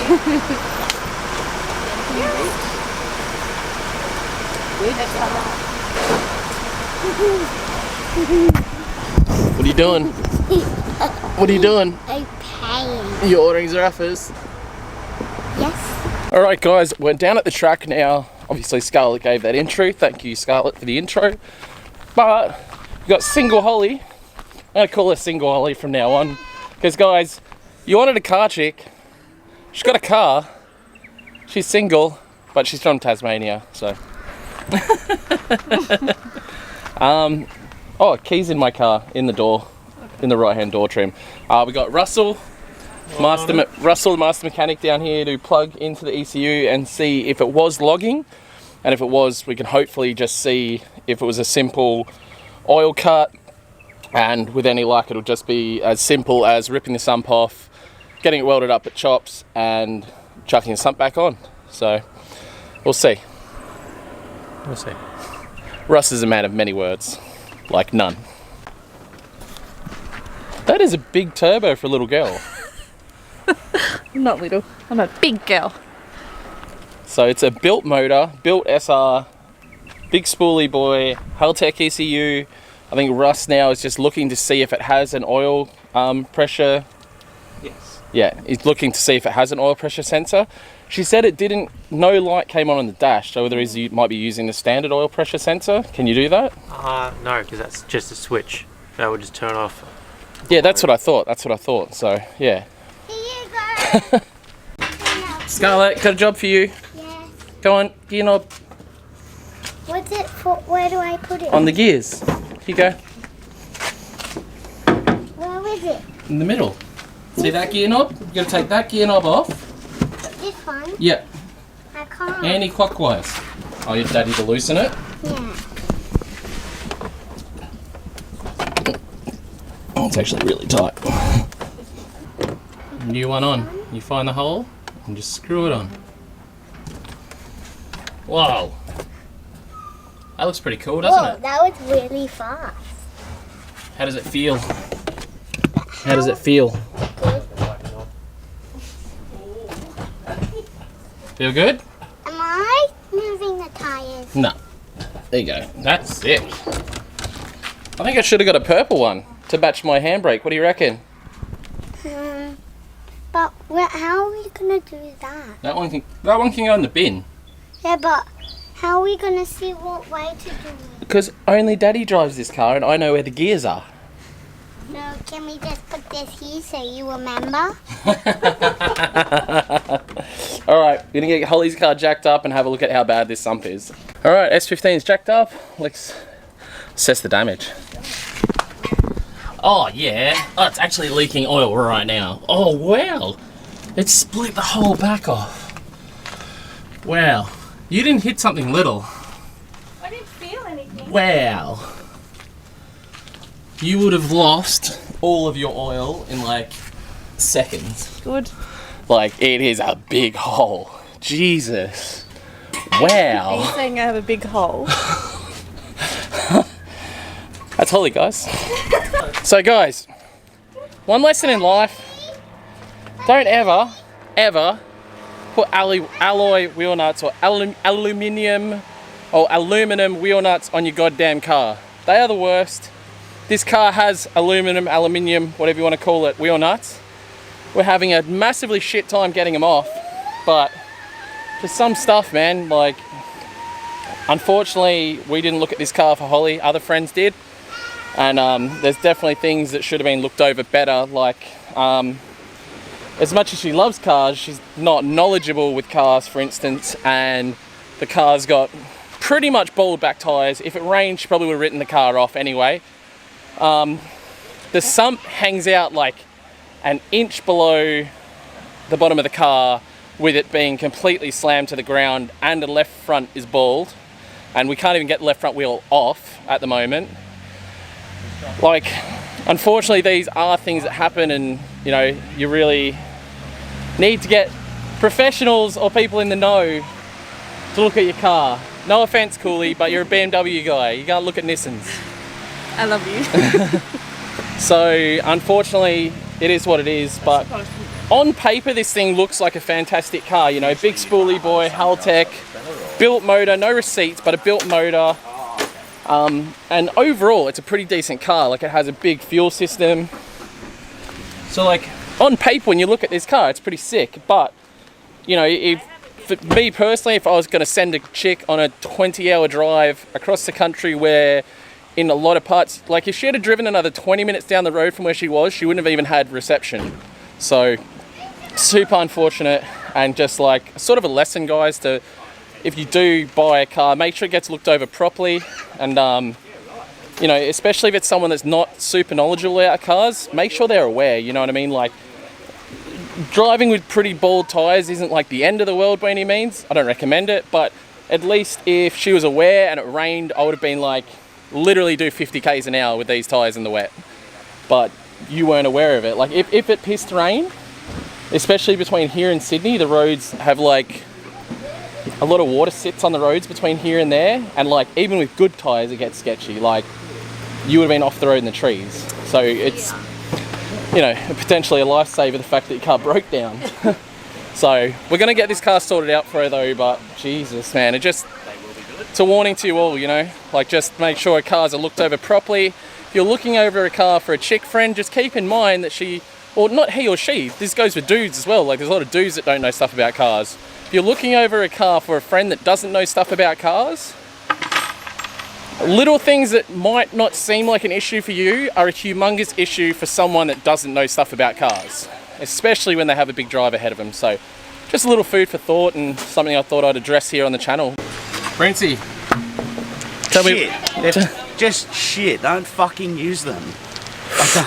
What are you doing? What are you doing? I'm paying. You're ordering Zarafas? Yes. Alright guys, we're down at the track now. Obviously Scarlett gave that intro. Thank you Scarlett for the intro. But we've got single Holly. I call her single Holly from now on. Because guys, you wanted a car chick. She's got a car. She's single, but she's from Tasmania, so. Oh, keys in my car, in the door, in the right-hand door trim. We got Russell, the master mechanic down here to plug into the ECU and see if it was logging. And if it was, we can hopefully just see if it was a simple oil cut. And with any luck, it'll just be as simple as ripping the sump off, getting it welded up at chops, and chucking the sump back on. So, we'll see. We'll see. Russ is a man of many words, like none. That is a big turbo for a little girl. I'm not little, I'm a big girl. So it's a built motor, built SR, big spoolie boy, Haltech ECU. I think Russ now is just looking to see if it has an oil pressure. Yes. Yeah, he's looking to see if it has an oil pressure sensor. She said it didn't, no light came on the dash, so whether you might be using the standard oil pressure sensor. Can you do that? No, because that's just a switch. That would just turn off. Yeah, that's what I thought, so yeah. Here you go. Scarlett, got a job for you. Yes. Go on, gear knob. What's it for? Where do I put it? On the gears. Here you go. Where is it? In the middle. See that gear knob? You gotta take that gear knob off. This one? Yeah. I can't. Anti-clockwise. Oh, your daddy to loosen it? Yeah. Oh, it's actually really tight. New one on. You find the hole and just screw it on. Whoa. That looks pretty cool, doesn't Whoa, it? that was really fast. How does it feel? How does it feel? Feel good? Am I moving the tires? No. There you go. That's sick. I think I should have got a purple one to match my handbrake. What do you reckon? But how are we gonna do that? That one can go in the bin. Yeah, but how are we gonna see what way to do it? Because only Daddy drives this car and I know where the gears are. No, can we just put this here so you remember? Alright, we're going to get Holly's car jacked up and have a look at how bad this sump is. Alright, S15 is jacked up. Let's assess the damage. Oh yeah, oh, it's actually leaking oil right now. Oh wow, it split the whole back off. Wow, you didn't hit something little. I didn't feel anything. Wow. You would have lost all of your oil in like seconds. Good. Like, it is a big hole. Jesus. Are you Wow. saying I have a big hole? That's Holly, guys. So, guys, one lesson in life. Don't ever put alloy wheel nuts or aluminum wheel nuts on your goddamn car. They are the worst. This car has aluminium, whatever you want to call it, wheel nuts. We're having a massively shit time getting them off, but just some stuff, man, like, unfortunately, we didn't look at this car for Holly, other friends did, and there's definitely things that should have been looked over better, like, as much as she loves cars, she's not knowledgeable with cars, for instance, and the car's got pretty much bald back tyres. If it rained, she probably would have written the car off anyway. The sump hangs out like an inch below the bottom of the car, with it being completely slammed to the ground, and the left front is bald, and we can't even get the left front wheel off at the moment. Like, unfortunately, these are things that happen, and you know, you really need to get professionals or people in the know to look at your car. No offense, Cooley, but you're a BMW guy. You can't look at Nissans. I love you. So, unfortunately, it is what it is, but On paper, this thing looks like a fantastic car, you know, big spoolie boy, Haltech, built motor, no receipts, but a built motor. And overall, it's a pretty decent car. Like, it has a big fuel system. So, like, on paper, when you look at this car, it's pretty sick. But, you know, for me personally, if I was going to send a chick on a 20-hour drive across the country where in a lot of parts, like, if she had driven another 20 minutes down the road from where she was, she wouldn't have even had reception. So, super unfortunate, and just like sort of a lesson, guys, to if you do buy a car, make sure it gets looked over properly, and you know, especially if it's someone that's not super knowledgeable about cars, make sure they're aware, you know what I mean? Like, driving with pretty bald tyres isn't like the end of the world by any means. I don't recommend it, but at least if she was aware and it rained, I would have been like, literally do 50 k's an hour with these tyres in the wet. But you weren't aware of it. Like, if it pissed rain, especially between here and Sydney, the roads have like a lot of water sits on the roads between here and there, and like even with good tyres it gets sketchy. Like, you would have been off the road in the trees. So it's, you know, potentially a lifesaver, the fact that your car broke down. So we're going to get this car sorted out for her though, but Jesus, man, it's a warning to you all, you know, like, just make sure cars are looked over properly. If you're looking over a car for a chick friend, just keep in mind that she, or not he or she, this goes for dudes as well, like there's a lot of dudes that don't know stuff about cars. If you're looking over a car for a friend that doesn't know stuff about cars, little things that might not seem like an issue for you are a humongous issue for someone that doesn't know stuff about cars, especially when they have a big drive ahead of them. So just a little food for thought, and something I thought I'd address here on the channel. Brincy, tell me. They're just shit. Don't fucking use them.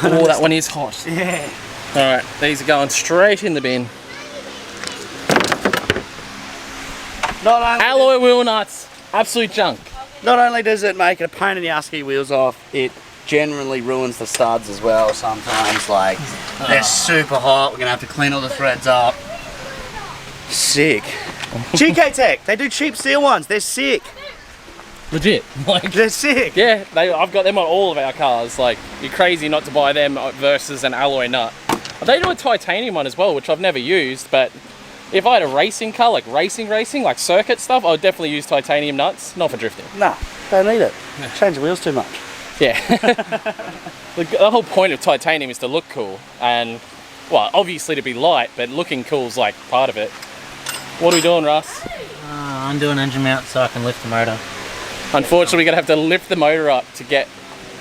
Oh, that one is hot. Yeah. Alright, these are going straight in the bin. Alloy wheel nuts, absolute junk. Not only does it make it a pain in the ass to get your wheels off, it generally ruins the studs as well sometimes. Like, they're super hot, we're going to have to clean all the threads up. Sick. gktech, they do cheap steel ones, they're sick. Legit. Like, they're sick. Yeah, I've got them on all of our cars. Like, you're crazy not to buy them versus an alloy nut. They do a titanium one as well, which I've never used, but if I had a racing car, like racing, like circuit stuff, I would definitely use titanium nuts, not for drifting. Nah, don't need it. Change the wheels too much. Yeah. The whole point of titanium is to look cool, and, well, obviously to be light, but looking cool is like part of it. What are we doing, Russ? I'm doing engine mount so I can lift the motor. Unfortunately, we're going to have to lift the motor up to get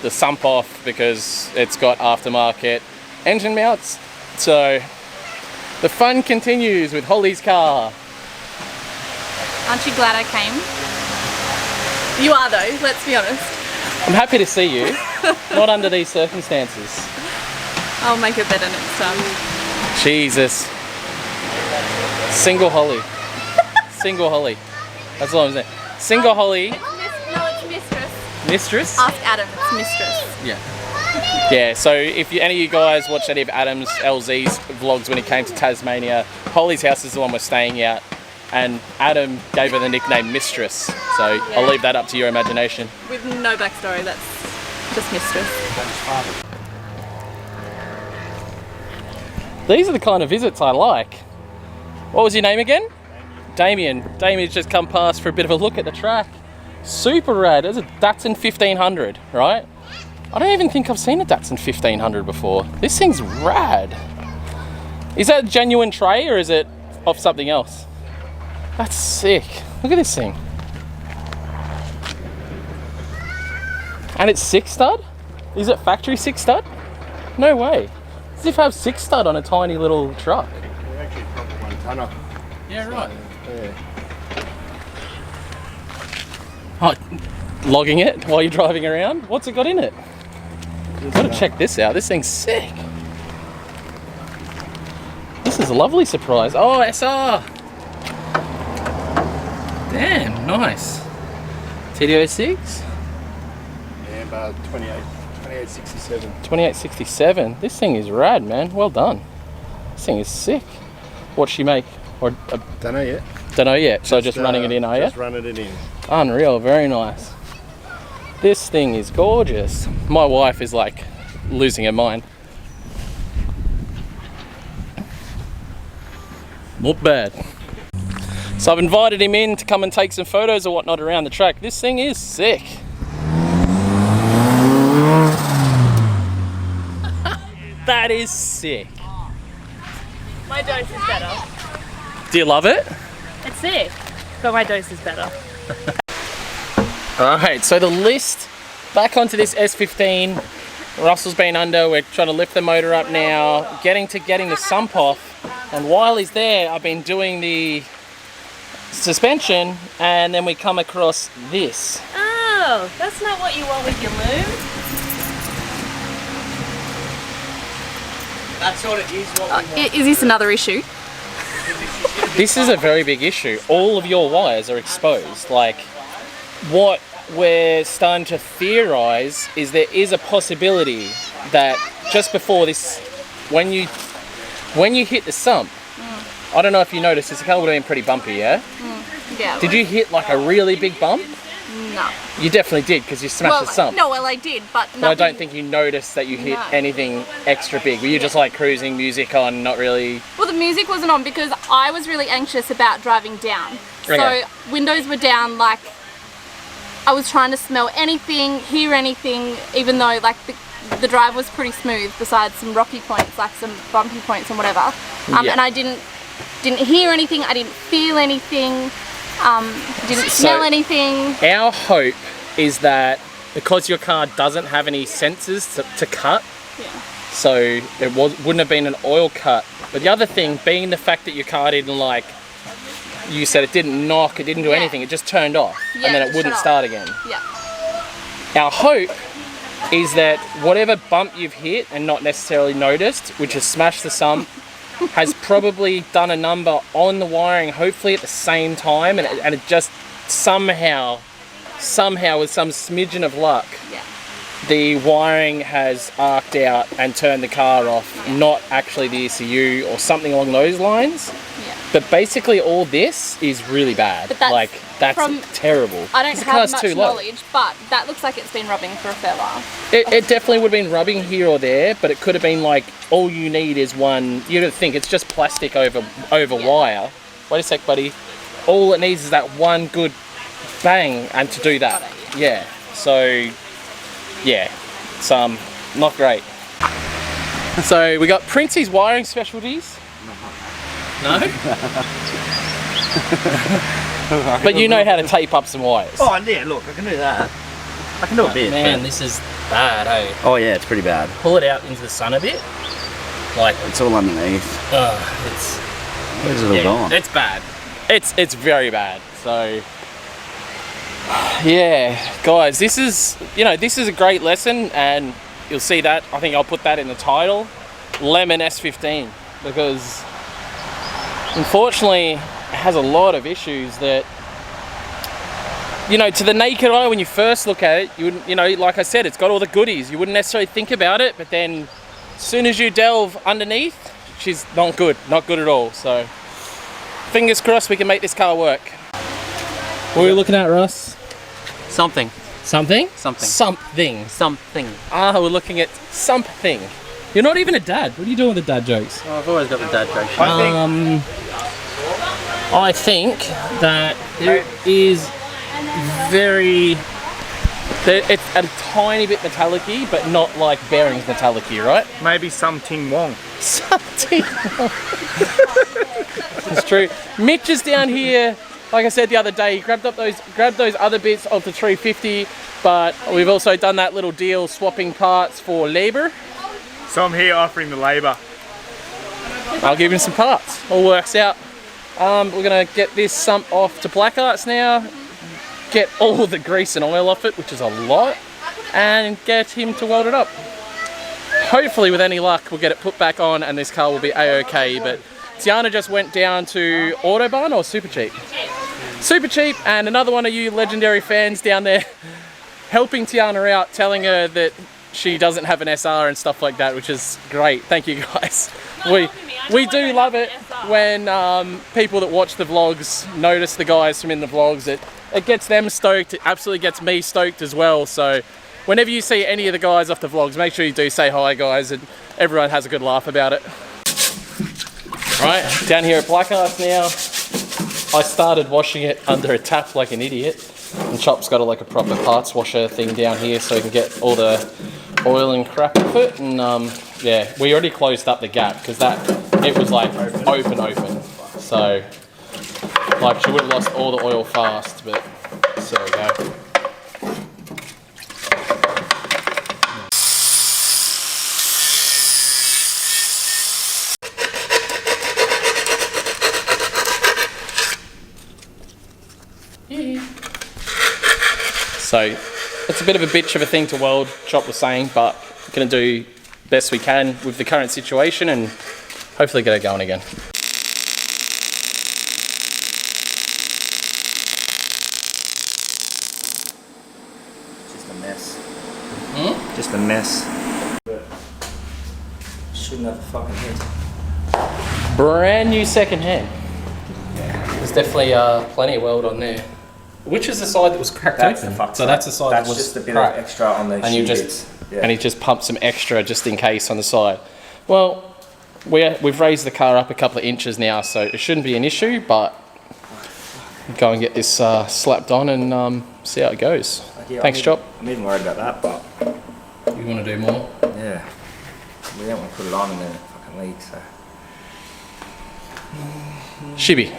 the sump off because it's got aftermarket engine mounts. So the fun continues with Holly's car. Aren't you glad I came? You are though, let's be honest. I'm happy to see you, not under these circumstances. I'll make it better next time. Jesus. Single Holly. Single Holly. That's all I'm saying. Single Holly. No, it's mistress. Mistress? Ask Adam, it's mistress. Yeah. Yeah, so if any of you guys watched any of Adam's LZ's vlogs when he came to Tasmania, Holly's house is the one we're staying at, and Adam gave her the nickname Mistress, so yeah. I'll leave that up to your imagination. With no backstory, that's just mistress. These are the kind of visits I like. What was your name again? Damien. Damien's just come past for a bit of a look at the track. Super rad. There's a Datsun 1500, right? I don't even think I've seen a Datsun 1500 before. This thing's rad. Is that a genuine tray or is it off something else? That's sick. Look at this thing. And it's 6-stud? Is it factory 6-stud? No way. As if I have 6-stud on a tiny little truck. They're actually proper 1-tonner. Yeah, right. Yeah. Oh, logging it while you're driving around? What's it got in it? Gotta check this out. This thing's sick. This is a lovely surprise. Oh, SR! Damn, nice. TD06? Yeah, about 2867. 2867. This thing is rad, man. Well done. This thing is sick. What's she make? Or Don't know yet. don't know yet. So just running it in, are you? Just running it in. Unreal. Very nice. This thing is gorgeous. My wife is like losing her mind. Not bad. So I've invited him in to come and take some photos or whatnot around the track. This thing is sick. That is sick. My dose is better. Do you love it? It's sick, but my dose is better. Alright, so the list, back onto this S15. Russell's been under, we're trying to lift the motor up now, getting the sump off, and while he's there I've been doing the suspension, and then we come across this. Oh, that's not what you want with your lube. That's what it is. What we want. Is this another issue? This is a very big issue. All of your wires are exposed. Like, what we're starting to theorize is there is a possibility that just before this, when you hit the sump, I don't know if you noticed, this car would have been pretty bumpy, yeah? Yeah. Did you hit like a really big bump? No. You definitely did, because you smashed the sump. No, well I did, but But I don't think you noticed that you hit anything extra big. Were you just like cruising, music on, not really? Well, the music wasn't on because I was really anxious about driving down. Okay. So windows were down, like I was trying to smell anything, hear anything, even though like the drive was pretty smooth besides some rocky points, like some bumpy points and whatever. And I didn't hear anything, I didn't feel anything, didn't smell anything. Our hope is that because your car doesn't have any sensors to cut, so it wouldn't have been an oil cut. But the other thing being the fact that your car didn't, like you said, it didn't knock, it didn't do anything, it just turned off, and then it wouldn't start again. Yeah. Our hope is that whatever bump you've hit and not necessarily noticed, which has smashed the sump, has probably done a number on the wiring, hopefully at the same time, and it just somehow with some smidgen of luck, the wiring has arced out and turned the car off, not actually the ECU or something along those lines. But basically all this is really bad. But that's terrible. I don't have much knowledge, but that looks like it's been rubbing for a fair while. It definitely would have been rubbing here or there, but it could have been like, all you need is one, you don't think it's just plastic over wire. Wait a sec, buddy. All it needs is that one good bang, and to do that. Yeah, so yeah, it's not great. So we got Princey's wiring specialties. No? But you know how to tape up some wires. Oh yeah, look, I can do that. I can do a bit. Man, this is bad, eh? Oh yeah, it's pretty bad. Pull it out into the sun a bit. Like, it's all underneath. Where's it all gone? It's bad. It's very bad. So yeah, guys, this is a great lesson, and you'll see that. I think I'll put that in the title, Lemon S15, because unfortunately it has a lot of issues that, to the naked eye, when you first look at it, you wouldn't, like I said, it's got all the goodies. You wouldn't necessarily think about it, but then as soon as you delve underneath, she's not good at all. So fingers crossed we can make this car work. What are we looking at, Russ? Something. Something? Something. Something. Something. Ah, we're looking at something. You're not even a dad. What are you doing with the dad jokes? Oh, I've always got the dad jokes. I think that there is it's a tiny bit metallic-y, but not like bearings metallic-y, right? Maybe something wrong. Something wrong. It's true. Mitch is down here. Like I said the other day, he grabbed those other bits of the 350, but we've also done that little deal swapping parts for labour. So I'm here offering the labour. I'll give him some parts. All works out. We're gonna get this sump off to Black Arts now, get all the grease and oil off it, which is a lot, and get him to weld it up. Hopefully with any luck we'll get it put back on and this car will be a-okay, but Tiana just went down to Autobahn or Super Cheap? Super Cheap, and another one of you legendary fans down there helping Tiana out, telling her that she doesn't have an SR and stuff like that, which is great. Thank you guys. We do love it when people that watch the vlogs notice the guys from in the vlogs. It gets them stoked, it absolutely gets me stoked as well. So whenever you see any of the guys off the vlogs, make sure you do say hi, guys, and everyone has a good laugh about it. Right, down here at Black Arse now. I started washing it under a tap like an idiot. And Chop's got like a proper parts washer thing down here so he can get all the oil and crap off it. And yeah, we already closed up the gap because it was like open. So like she would have lost all the oil fast, but so there we go. So it's a bit of a bitch of a thing to weld, Chop was saying, but we're going to do best we can with the current situation and hopefully get it going again. Just a mess. Just a mess. Shouldn't have a fucking hit. Brand new second hand. There's definitely plenty of weld on there. Which is the side that was cracked That's open? the fuck So that's the side that was just a bit cracked. of extra on the And you and he just pumped some extra just in case on the side. Well, we've raised the car up a couple of inches now, so it shouldn't be an issue, but go and get this slapped on and see how it goes. Yeah, Thanks, Chop. I'm even worried about that, but You want to do more? yeah, we don't want to put it on and then it fucking leaks. So. Shibby.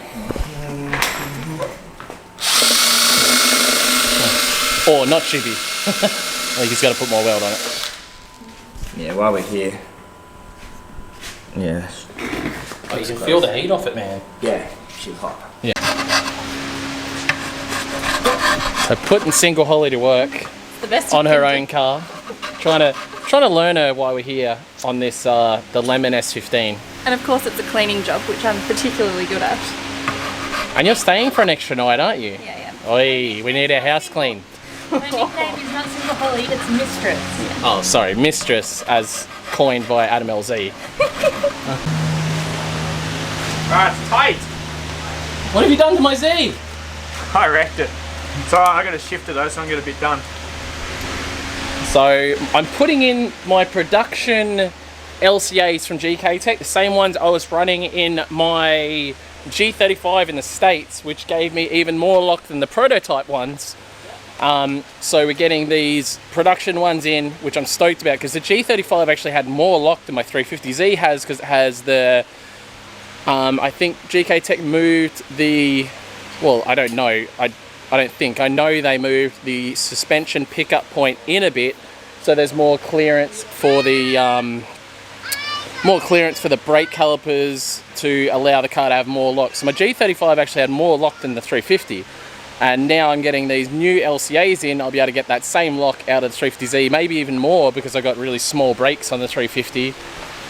Or not shibby. I think he's got to put more weld on it. Yeah, while we're here. Yeah. Oh, you can feel the heat off it, man. Yeah, she's hot. Yeah. So putting single Holly to work The best on you her can own car. Trying to learn her while we're here on this the Lemon S15. do. And of course it's a cleaning job, which I'm particularly good at. And you're staying for an extra night, aren't you? Yeah, Oi, we need our house cleaned. My nickname is not Single Holly, it's Mistress. Oh, sorry, Mistress, as coined by Adam LZ. Alright, it's tight. What have you done to my Z? I wrecked it. It's alright, I got to shift it though, so I'm going to get a bit done. So I'm putting in my production LCAs from gktech, the same ones I was running in my G35 in the States, which gave me even more lock than the prototype ones. So we're getting these production ones in, which I'm stoked about because the G35 actually had more lock than my 350Z has because it has the, I think gktech moved the, well, I don't know, I know they moved the suspension pickup point in a bit, so there's more clearance for the brake calipers to allow the car to have more lock. So my G35 actually had more lock than the 350. And now I'm getting these new LCAs in, I'll be able to get that same lock out of the 350Z, maybe even more because I got really small brakes on the 350,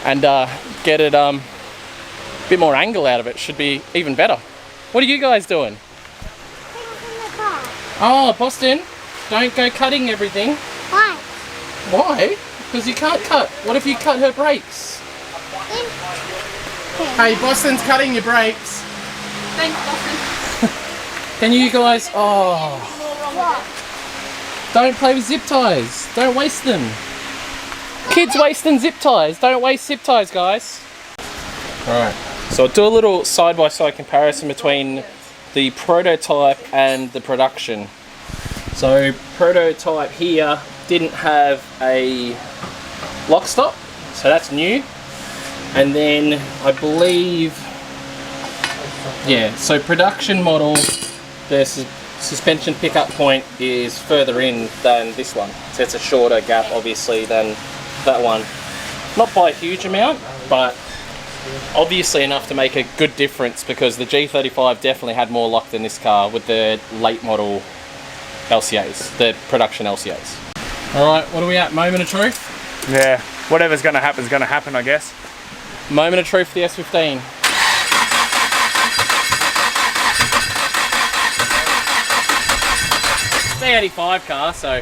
and get it a bit more angle out of it. Should be even better. What are you guys doing? Oh, Boston, don't go cutting everything. Why? Why? Because you can't cut. What if you cut her brakes? Hey, Boston's cutting your brakes. Thanks, Boston. Can you guys, oh, don't play with zip ties. Don't waste them. Kids wasting zip ties. Don't waste zip ties, guys. Alright, so I'll do a little side-by-side comparison between the prototype and the production. So prototype here didn't have a lock stop, so that's new. And then I believe, yeah, so production model, the suspension pickup point is further in than this one. So it's a shorter gap obviously than that one. Not by a huge amount, but obviously enough to make a good difference because the G35 definitely had more lock than this car with the late model LCAs, the production LCAs. Alright, what are we at? Moment of truth? Yeah, whatever's going to happen is going to happen, I guess. Moment of truth for the S15. It's an 85 car, so.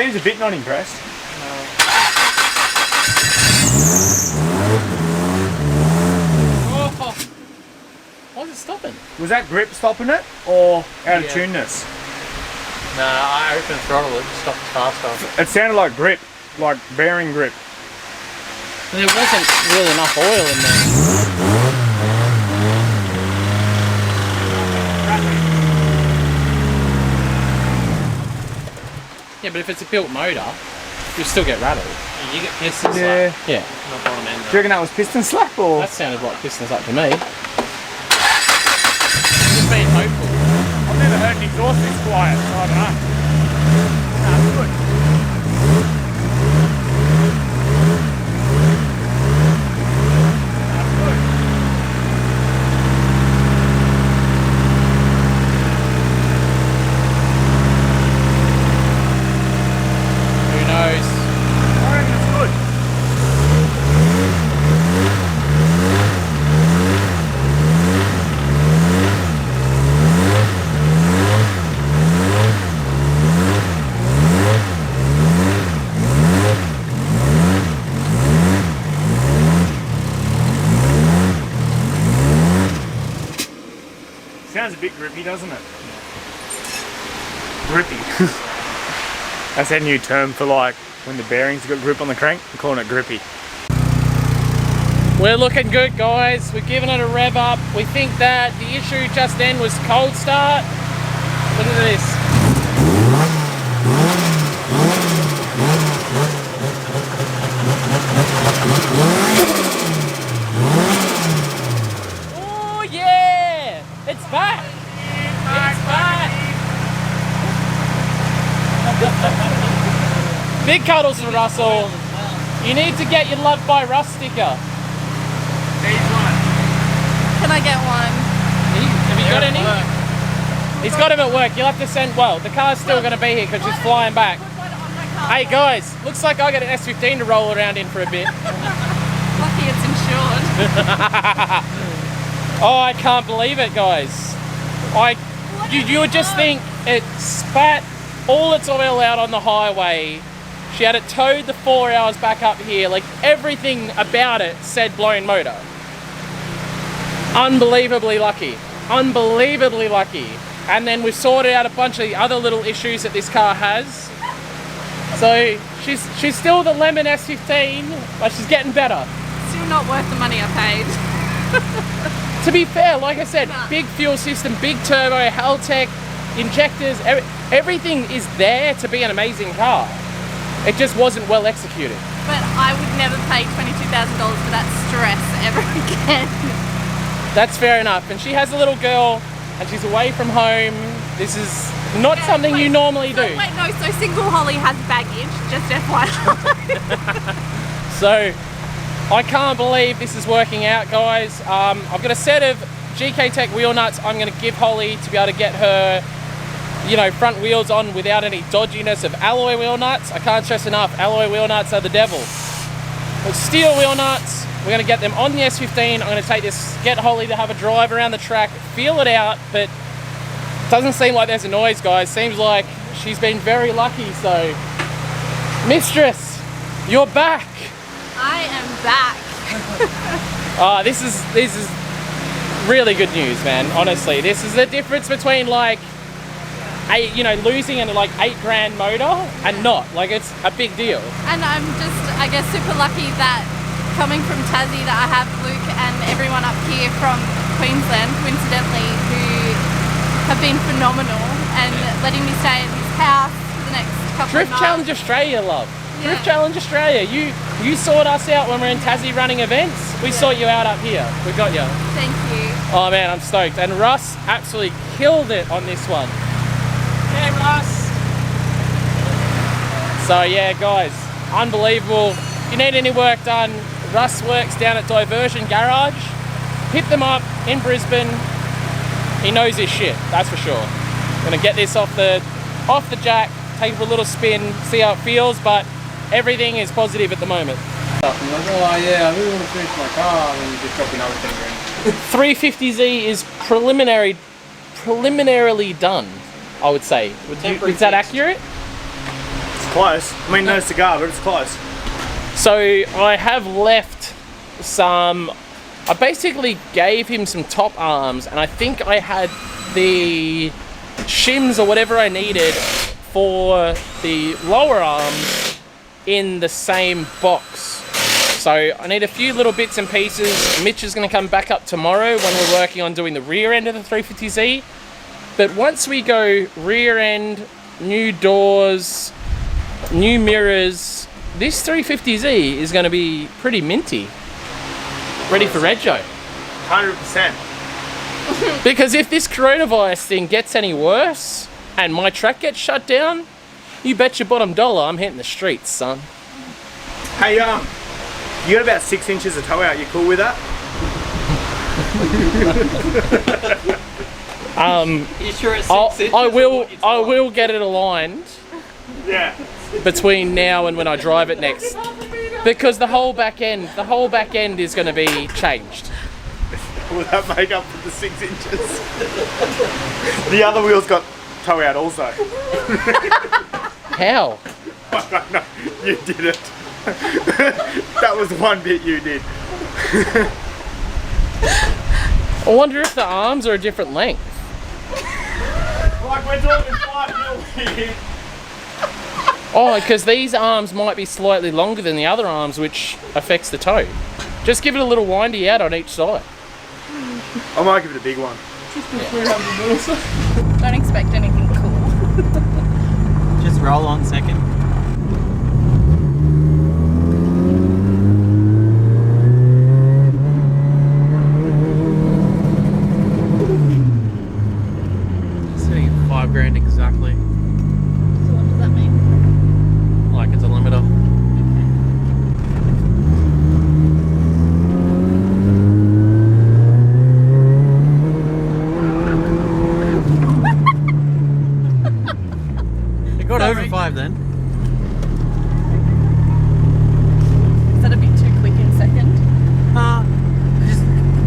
seems a bit not impressed. Oh, why is it stopping? Was that grip stopping it, or out of tuneness? Nah, I opened the throttle, it just stopped faster. It sounded like grip, like bearing grip. There wasn't really enough oil in there. Yeah, but if it's a built motor, you'll still get rattled. Yeah, you get piston Yeah. slap, Yeah, not bottom end. Do you reckon that was piston slap or? that sounded like piston slap to me. Just being hopeful. I've never heard an exhaust this quiet, so I don't know. Nah, it's good. That's good. Who knows? I reckon it's good. Sounds a bit grippy, doesn't it? Grippy. That's a new term for like when the bearings got grip on the crank. We're calling it grippy. We're looking good, guys. We're giving it a rev up. We think that the issue just then was cold start. Look at this. Oh yeah! It's back! It's back! Big cuddles for Russell. You need to get your Love by Russ sticker. Can I get one? Have you got any? He's got him at work. You'll have to send. Well, the car's still going to be here because she's flying back. Hey guys, looks like I got an S15 to roll around in for a bit. Lucky it's insured. Oh, I can't believe it, guys. You would just think it spat all its oil out on the highway. She had it towed the 4 hours back up here. Like everything about it said blown motor. Unbelievably lucky. Unbelievably lucky. And then we've sorted out a bunch of the other little issues that this car has. So she's still the lemon S15, but she's getting better. Still not worth the money I paid. To be fair, like I said, big fuel system, big turbo, Haltech, injectors, everything is there to be an amazing car. It just wasn't well executed. But I would never pay $22,000 for that stress ever again. That's fair enough. And she has a little girl and she's away from home. This is not something you normally do. Wait, no, so single Holly has baggage, just FYI. So I can't believe this is working out, guys. I've got a set of gktech wheel nuts I'm going to give Holly to be able to get her, you know, front wheels on without any dodginess of alloy wheel nuts. I can't stress enough, alloy wheel nuts are the devil. But steel wheel nuts, we're going to get them on the S15. I'm going to take this, get Holly to have a drive around the track, feel it out, but it doesn't seem like there's a noise, guys. Seems like she's been very lucky, so Mistress, you're back. I am back. This is really good news, man. Honestly, this is the difference between like losing an like $8,000 motor and not. Like it's a big deal. And I'm just, I guess, super lucky that coming from Tassie that I have Luke and everyone up here from Queensland, coincidentally, who have been phenomenal and letting me stay at his house for the next couple of Drift nights. Challenge Australia, love. Yeah. Drift Challenge Australia. You sort us out when we're in Tassie running events. We sort you out up here. We got you. Thank you. Oh man, I'm stoked. And Russ absolutely killed it on this one. Yeah, Russ. So yeah, guys, unbelievable. If you need any work done, Russ works down at Diversion Garage. Hit them up in Brisbane. He knows his shit, that's for sure. Gonna get this off the jack, take it for a little spin, see how it feels, but everything is positive at the moment. I'm like, oh yeah, I really want to finish my car, and then you just drop another finger in. 350Z is preliminarily done, I would say. Is that accurate? close. I mean, no cigar, but it's close. So I have left some, I basically gave him some top arms, and I think I had the shims or whatever I needed for the lower arms in the same box. So I need a few little bits and pieces. Mitch is going to come back up tomorrow when we're working on doing the rear end of the 350Z. But once we go rear end, new doors, new mirrors, this 350Z is going to be pretty minty. Ready for Rego. 100%. Because if this coronavirus thing gets any worse and my track gets shut down, you bet your bottom dollar I'm hitting the streets, son. Hey, you got about 6 inches of toe out. You cool with that? You sure it's 6 inches? I will get it aligned. Yeah. Between now and when I drive it next, because the whole back end is going to be changed. Will that make up for the 6 inches? The other wheel's got toe out also. How? I don't know. You did it. That was one bit you did. I wonder if the arms are a different length. Like we're talking 5 mil here. Oh, because these arms might be slightly longer than the other arms, which affects the toe. Just give it a little windy out on each side. I might give it a big one. Don't expect anything cool. Just roll on second. Sitting at $5,000 exactly. So what does that mean? Like it's a limiter. It got over 5 then. Is that a bit too quick in second? Just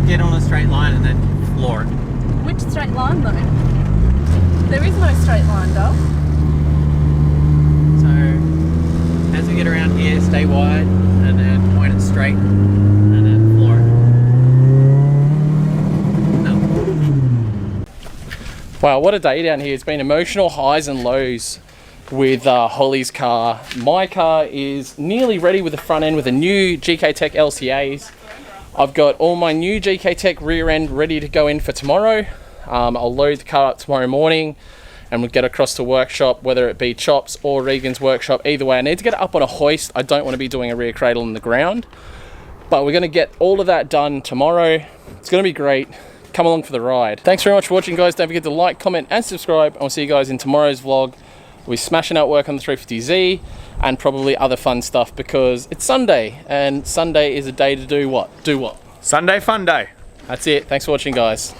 get on a straight line and then floor it. Which straight line though? There is no straight line, though. So as we get around here, stay wide and then point it straight and then floor it. No. Wow, what a day down here. It's been emotional highs and lows with Holly's car. My car is nearly ready with the front end with the new gktech LCAs. I've got all my new gktech rear end ready to go in for tomorrow. I'll load the car up tomorrow morning and we'll get across to workshop, whether it be Chops or Regan's workshop. Either way, I need to get it up on a hoist. I don't want to be doing a rear cradle in the ground, but we're going to get all of that done tomorrow. It's going to be great. Come along for the ride. Thanks very much for watching, guys. Don't forget to like, comment and subscribe, and we'll see you guys in tomorrow's vlog. We're smashing out work on the 350Z and probably other fun stuff because it's Sunday, and Sunday is a day to do what? Do what? Sunday fun day. That's it. Thanks for watching, guys.